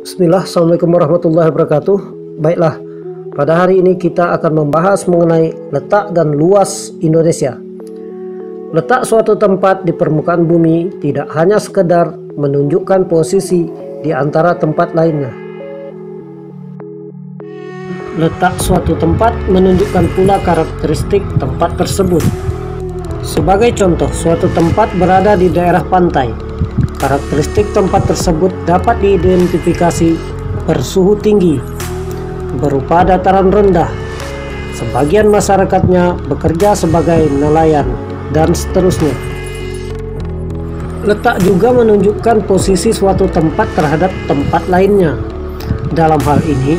Bismillah, Assalamualaikum warahmatullahi wabarakatuh. Baiklah, pada hari ini kita akan membahas mengenai letak dan luas Indonesia. Letak suatu tempat di permukaan bumi tidak hanya sekedar menunjukkan posisi di antara tempat lainnya. Letak suatu tempat menunjukkan pula karakteristik tempat tersebut. Sebagai contoh, suatu tempat berada di daerah pantai. Karakteristik tempat tersebut dapat diidentifikasi bersuhu tinggi, berupa dataran rendah, sebagian masyarakatnya bekerja sebagai nelayan, dan seterusnya. Letak juga menunjukkan posisi suatu tempat terhadap tempat lainnya. Dalam hal ini,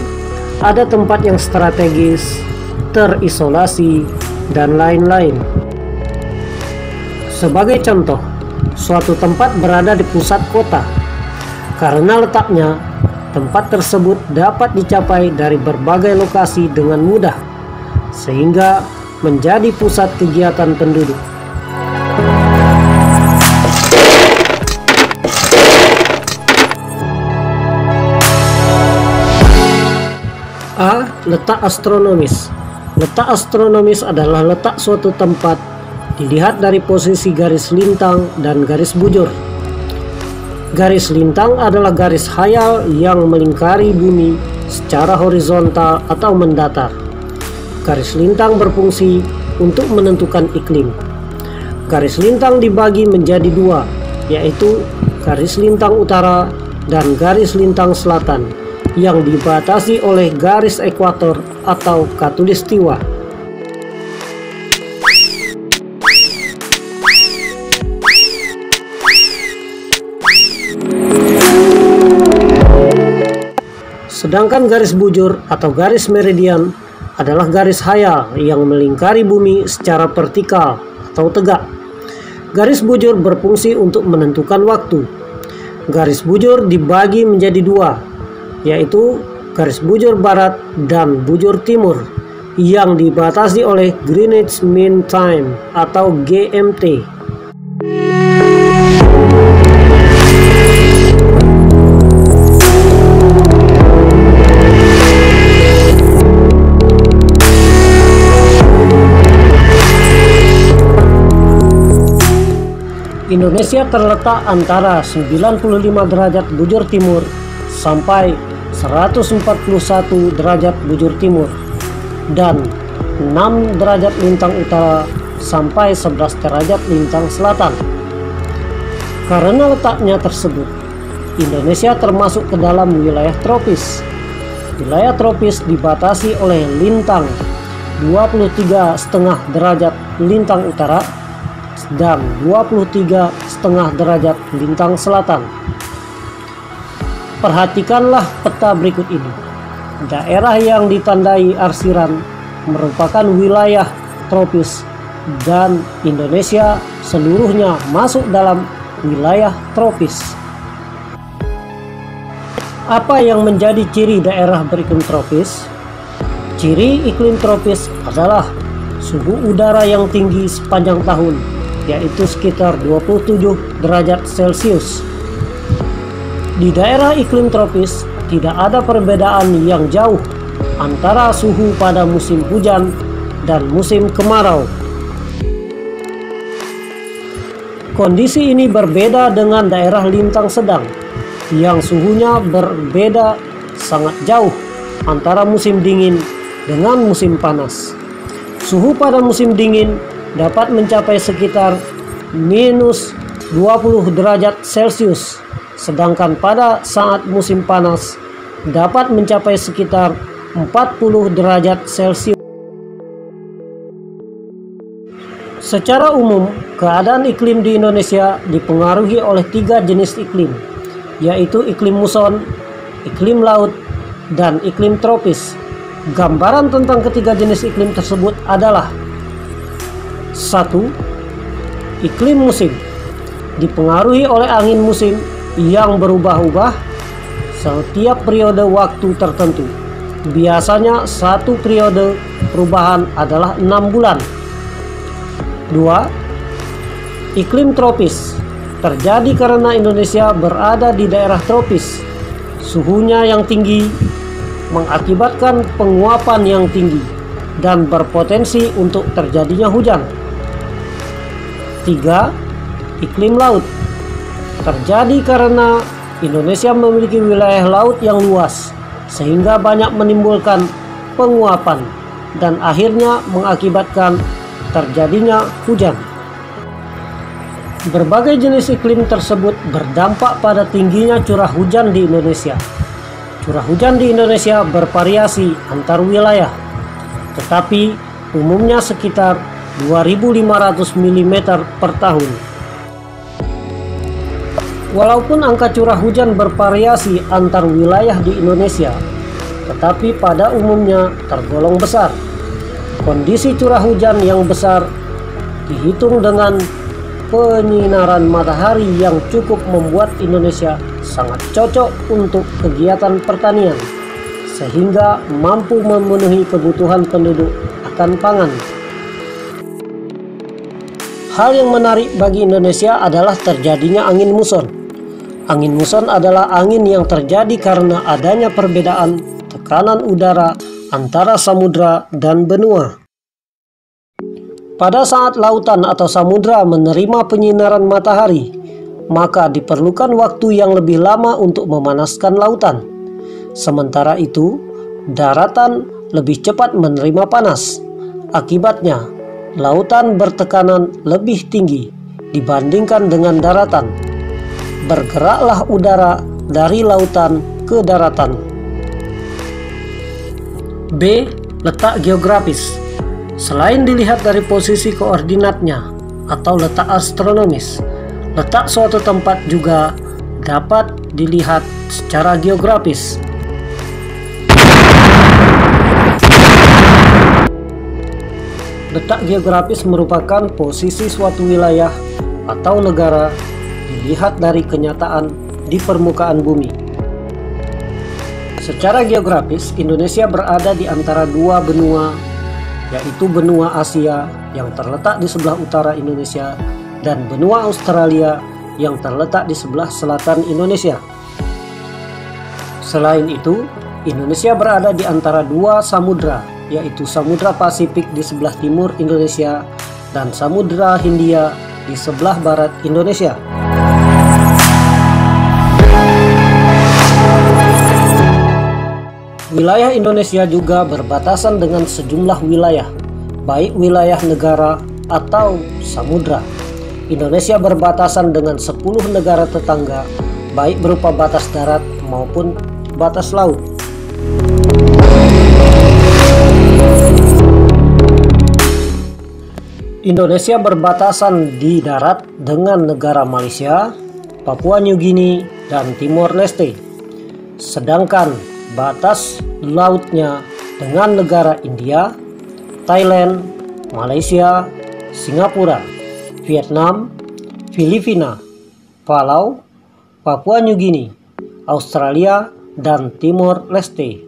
ada tempat yang strategis, terisolasi, dan lain-lain. Sebagai contoh, suatu tempat berada di pusat kota. Karena letaknya, tempat tersebut dapat dicapai dari berbagai lokasi dengan mudah, sehingga menjadi pusat kegiatan penduduk. A. Letak astronomis. Letak astronomis adalah letak suatu tempat dilihat dari posisi garis lintang dan garis bujur. Garis lintang adalah garis khayal yang melingkari bumi secara horizontal atau mendatar. Garis lintang berfungsi untuk menentukan iklim. Garis lintang dibagi menjadi dua, yaitu garis lintang utara dan garis lintang selatan, yang dibatasi oleh garis ekuator atau khatulistiwa. Sedangkan garis bujur atau garis meridian adalah garis khayal yang melingkari bumi secara vertikal atau tegak. Garis bujur berfungsi untuk menentukan waktu. Garis bujur dibagi menjadi dua, yaitu garis bujur barat dan bujur timur, yang dibatasi oleh Greenwich Mean Time atau GMT. Indonesia terletak antara 95 derajat bujur timur sampai 141 derajat bujur timur dan 6 derajat lintang utara sampai 11 derajat lintang selatan. Karena letaknya tersebut, Indonesia termasuk ke dalam wilayah tropis. Wilayah tropis dibatasi oleh lintang 23,5 derajat lintang utara dan 23,5 derajat lintang selatan. Perhatikanlah peta berikut ini. Daerah yang ditandai arsiran merupakan wilayah tropis dan Indonesia seluruhnya masuk dalam wilayah tropis. Apa yang menjadi ciri daerah beriklim tropis? Ciri iklim tropis adalah suhu udara yang tinggi sepanjang tahun, yaitu sekitar 27 derajat Celcius. Di daerah iklim tropis tidak ada perbedaan yang jauh antara suhu pada musim hujan dan musim kemarau. Kondisi ini berbeda dengan daerah lintang sedang yang suhunya berbeda sangat jauh antara musim dingin dengan musim panas. Suhu pada musim dingin dapat mencapai sekitar minus 20 derajat Celcius, sedangkan pada saat musim panas dapat mencapai sekitar 40 derajat Celcius. Secara umum, keadaan iklim di Indonesia dipengaruhi oleh 3 jenis iklim, yaitu iklim muson, iklim laut, dan iklim tropis. Gambaran tentang ketiga jenis iklim tersebut adalah: 1. Iklim musim dipengaruhi oleh angin musim yang berubah-ubah setiap periode waktu tertentu. Biasanya satu periode perubahan adalah 6 bulan. 2. Iklim tropis terjadi karena Indonesia berada di daerah tropis. Suhunya yang tinggi mengakibatkan penguapan yang tinggi dan berpotensi untuk terjadinya hujan. 3. Iklim laut terjadi karena Indonesia memiliki wilayah laut yang luas, sehingga banyak menimbulkan penguapan dan akhirnya mengakibatkan terjadinya hujan. Berbagai jenis iklim tersebut berdampak pada tingginya curah hujan di Indonesia. Curah hujan di Indonesia bervariasi antar wilayah, tetapi umumnya sekitar 2.500 mm per tahun. Walaupun angka curah hujan bervariasi antar wilayah di Indonesia, tetapi pada umumnya tergolong besar. Kondisi curah hujan yang besar dihitung dengan penyinaran matahari yang cukup membuat Indonesia sangat cocok untuk kegiatan pertanian, sehingga mampu memenuhi kebutuhan penduduk akan pangan. Hal yang menarik bagi Indonesia adalah terjadinya angin muson. Angin muson adalah angin yang terjadi karena adanya perbedaan tekanan udara antara samudra dan benua. Pada saat lautan atau samudra menerima penyinaran matahari, maka diperlukan waktu yang lebih lama untuk memanaskan lautan. Sementara itu, daratan lebih cepat menerima panas. Akibatnya, lautan bertekanan lebih tinggi dibandingkan dengan daratan. Bergeraklah udara dari lautan ke daratan. B. Letak geografis. Selain dilihat dari posisi koordinatnya atau letak astronomis, letak suatu tempat juga dapat dilihat secara geografis. Letak geografis merupakan posisi suatu wilayah atau negara dilihat dari kenyataan di permukaan bumi. Secara geografis, Indonesia berada di antara dua benua, yaitu benua Asia yang terletak di sebelah utara Indonesia dan benua Australia yang terletak di sebelah selatan Indonesia. Selain itu, Indonesia berada di antara dua samudra, yaitu Samudra Pasifik di sebelah timur Indonesia dan Samudra Hindia di sebelah barat Indonesia. Wilayah Indonesia juga berbatasan dengan sejumlah wilayah, baik wilayah negara atau samudra. Indonesia berbatasan dengan 10 negara tetangga, baik berupa batas darat maupun batas laut. Indonesia berbatasan di darat dengan negara Malaysia, Papua New Guinea, dan Timor Leste. Sedangkan batas lautnya dengan negara India, Thailand, Malaysia, Singapura, Vietnam, Filipina, Palau, Papua New Guinea, Australia, dan Timor Leste.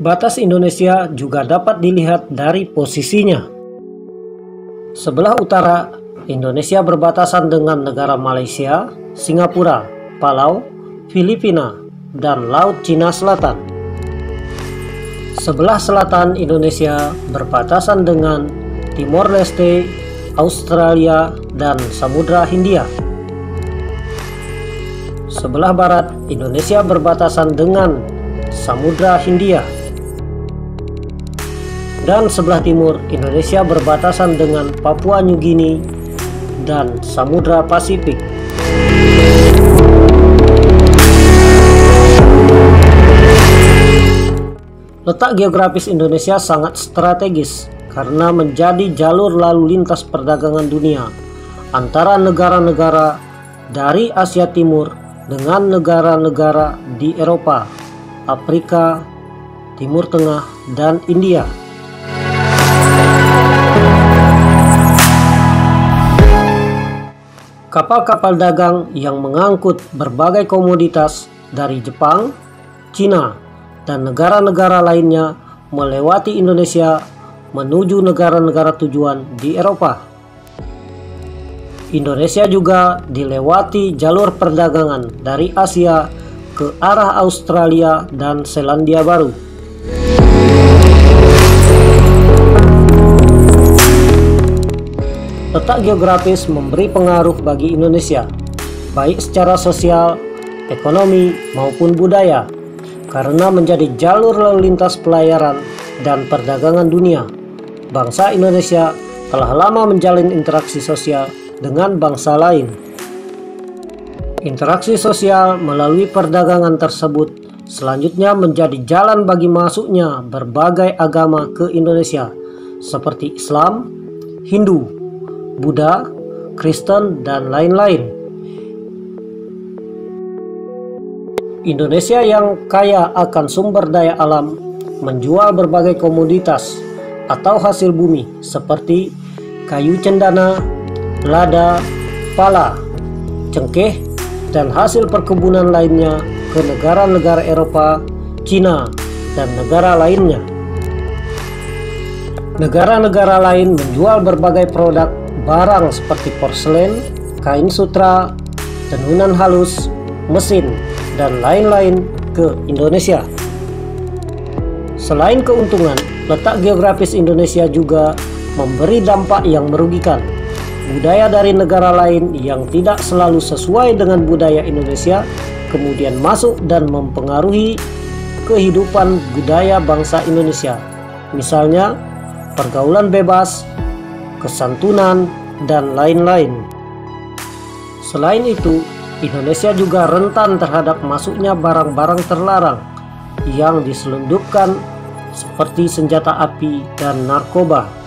Batas Indonesia juga dapat dilihat dari posisinya. Sebelah utara, Indonesia berbatasan dengan negara Malaysia, Singapura, Palau, Filipina, dan Laut Cina Selatan. Sebelah selatan Indonesia berbatasan dengan Timor Leste, Australia, dan Samudra Hindia. Sebelah barat Indonesia berbatasan dengan Samudra Hindia. Dan sebelah timur Indonesia berbatasan dengan Papua New Guinea dan Samudra Pasifik. Letak geografis Indonesia sangat strategis karena menjadi jalur lalu lintas perdagangan dunia antara negara-negara dari Asia Timur dengan negara-negara di Eropa, Afrika, Timur Tengah, dan India. Kapal-kapal dagang yang mengangkut berbagai komoditas dari Jepang, Cina, dan negara-negara lainnya melewati Indonesia menuju negara-negara tujuan di Eropa. Indonesia juga dilewati jalur perdagangan dari Asia ke arah Australia dan Selandia Baru. Letak geografis memberi pengaruh bagi Indonesia, baik secara sosial, ekonomi, maupun budaya, karena menjadi jalur lalu lintas pelayaran dan perdagangan dunia. Bangsa Indonesia telah lama menjalin interaksi sosial dengan bangsa lain. Interaksi sosial melalui perdagangan tersebut selanjutnya menjadi jalan bagi masuknya berbagai agama ke Indonesia, seperti Islam, Hindu, Buddha, Kristen, dan lain-lain. Indonesia yang kaya akan sumber daya alam menjual berbagai komoditas atau hasil bumi seperti kayu cendana, lada, pala, cengkeh, dan hasil perkebunan lainnya ke negara-negara Eropa, Cina, dan negara lainnya. Negara-negara lain menjual berbagai produk barang seperti porselen, kain sutra, tenunan halus, mesin, dan lain-lain ke Indonesia. Selain keuntungan, letak geografis Indonesia juga memberi dampak yang merugikan. Budaya dari negara lain yang tidak selalu sesuai dengan budaya Indonesia kemudian masuk dan mempengaruhi kehidupan budaya bangsa Indonesia. Misalnya, pergaulan bebas, kesantunan, dan lain-lain. Selain itu, Indonesia juga rentan terhadap masuknya barang-barang terlarang yang diselundupkan seperti senjata api dan narkoba.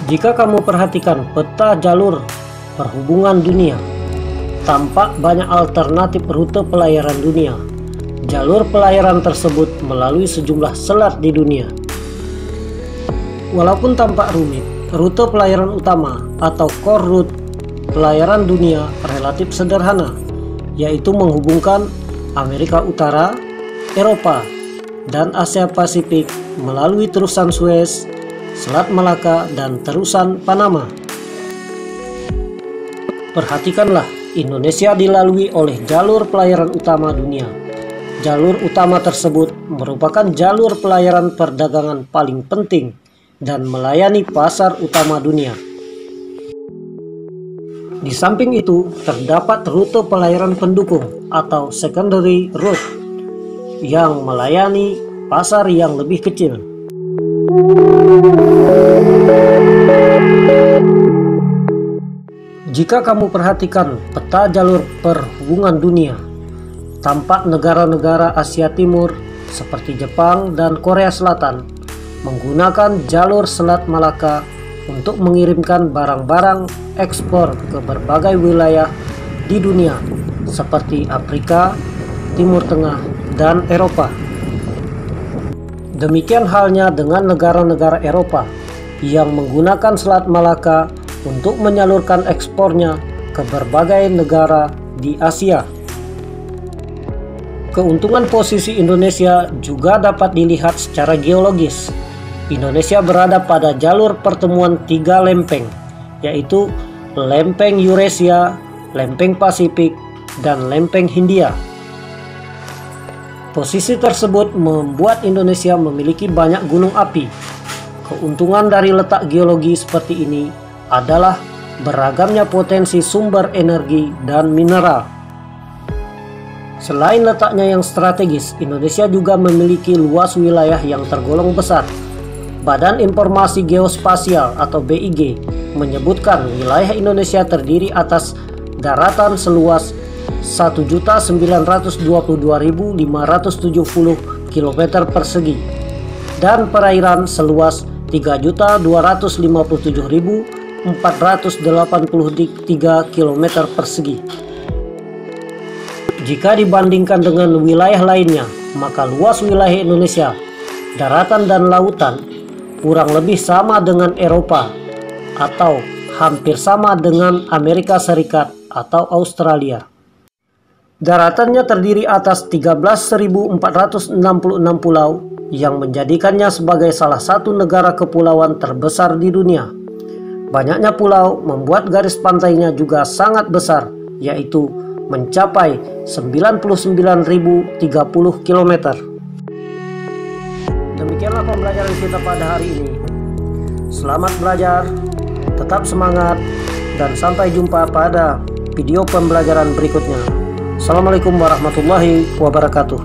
Jika kamu perhatikan peta jalur perhubungan dunia, tampak banyak alternatif rute pelayaran dunia. Jalur pelayaran tersebut melalui sejumlah selat di dunia. Walaupun tampak rumit, rute pelayaran utama atau core route pelayaran dunia relatif sederhana, yaitu menghubungkan Amerika Utara, Eropa, dan Asia Pasifik melalui terusan Suez, Selat Malaka, dan terusan Panama. Perhatikanlah, Indonesia dilalui oleh jalur pelayaran utama dunia. Jalur utama tersebut merupakan jalur pelayaran perdagangan paling penting dan melayani pasar utama dunia. Di samping itu, terdapat rute pelayaran pendukung atau secondary route yang melayani pasar yang lebih kecil. Jika kamu perhatikan peta jalur perhubungan dunia, tampak negara-negara Asia Timur seperti Jepang dan Korea Selatan menggunakan jalur Selat Malaka untuk mengirimkan barang-barang ekspor ke berbagai wilayah di dunia seperti Afrika, Timur Tengah, dan Eropa. Demikian halnya dengan negara-negara Eropa yang menggunakan Selat Malaka untuk menyalurkan ekspornya ke berbagai negara di Asia. Keuntungan posisi Indonesia juga dapat dilihat secara geologis. Indonesia berada pada jalur pertemuan tiga lempeng, yaitu lempeng Eurasia, lempeng Pasifik, dan lempeng Hindia. Posisi tersebut membuat Indonesia memiliki banyak gunung api. Keuntungan dari letak geologi seperti ini adalah beragamnya potensi sumber energi dan mineral. Selain letaknya yang strategis, Indonesia juga memiliki luas wilayah yang tergolong besar. Badan Informasi Geospasial atau BIG menyebutkan wilayah Indonesia terdiri atas daratan seluas 1.922.570 km persegi dan perairan seluas 3.257.483 km persegi. Jika dibandingkan dengan wilayah lainnya, maka luas wilayah Indonesia, daratan dan lautan, kurang lebih sama dengan Eropa atau hampir sama dengan Amerika Serikat atau Australia. Daratannya terdiri atas 13.466 pulau yang menjadikannya sebagai salah satu negara kepulauan terbesar di dunia. Banyaknya pulau membuat garis pantainya juga sangat besar, yaitu mencapai 99.030 km. Demikianlah pembelajaran kita pada hari ini. Selamat belajar, tetap semangat, dan sampai jumpa pada video pembelajaran berikutnya. Assalamualaikum warahmatullahi wabarakatuh.